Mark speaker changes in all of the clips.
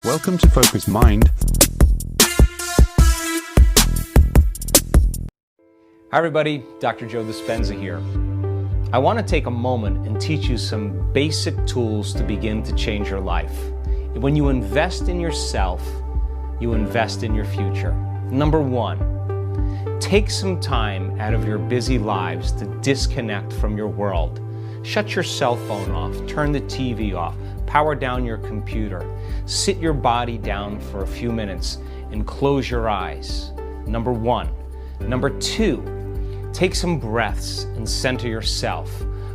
Speaker 1: Welcome to Focus Mind.
Speaker 2: Hi everybody, Dr. Joe Dispenza here. I want to take a moment and teach you some basic tools to begin to change your life. When you invest in yourself, you invest in your future. Number one, take some time out of your busy lives to disconnect from your world. Shut your cell phone off, turn the TV off, power down your computer, sit your body down for a few minutes and close your eyes. Number one. Number two, take some breaths and center yourself.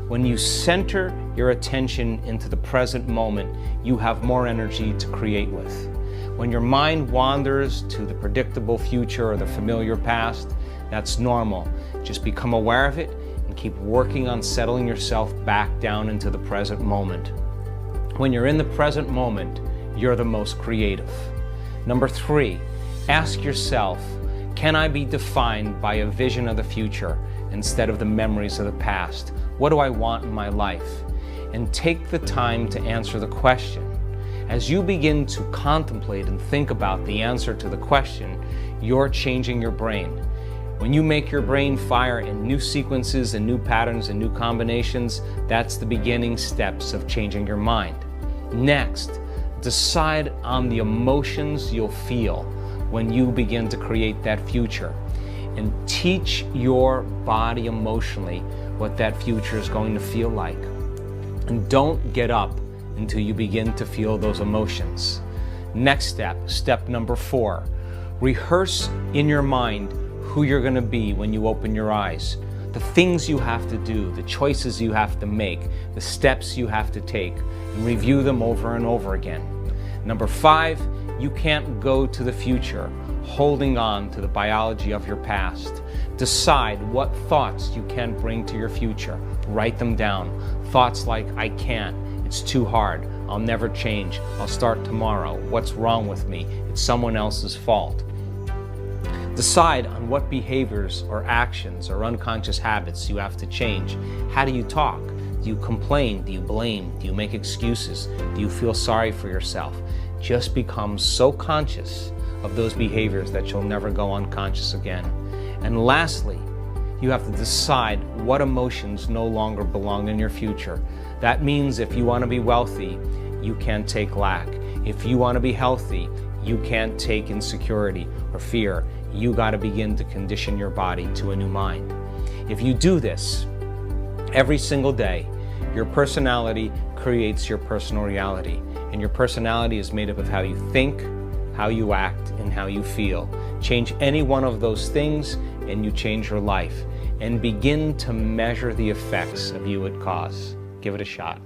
Speaker 2: When you center your attention into the present moment, you have more energy to create with. When your mind wanders to the predictable future or the familiar past, that's normal. Just become aware of it and keep working on settling yourself back down into the present moment. When you're in the present moment, you're the most creative. Number three, ask yourself, can I be defined by a vision of the future instead of the memories of the past? What do I want in my life? And take the time to answer the question. As you begin to contemplate and think about the answer to the question, you're changing your brain. When you make your brain fire in new sequences and new patterns and new combinations, that's the beginning steps of changing your mind. Next, decide on the emotions you'll feel when you begin to create that future, and teach your body emotionally what that future is going to feel like. And don't get up until you begin to feel those emotions. Next step, step number four, rehearse in your mind who you're going to be when you open your eyes. The things you have to do, the choices you have to make, the steps you have to take, and review them over and over again. Number five, you can't go to the future holding on to the biology of your past. Decide what thoughts you can bring to your future. Write them down. Thoughts like, I can't, it's too hard, I'll never change, I'll start tomorrow, what's wrong with me, it's someone else's fault. Decide on what behaviors or actions or unconscious habits you have to change. How do you talk? Do you complain? Do you blame? Do you make excuses? Do you feel sorry for yourself? Just become so conscious of those behaviors that you'll never go unconscious again. And lastly, you have to decide what emotions no longer belong in your future. That means if you want to be wealthy, you can't take lack. If you want to be healthy, you can't take insecurity or fear. You got to begin to condition your body to a new mind. If you do this every single day, your personality creates your personal reality. And your personality is made up of how you think, how you act, and how you feel. Change any one of those things and you change your life. And begin to measure the effects of you at cause. Give it a shot.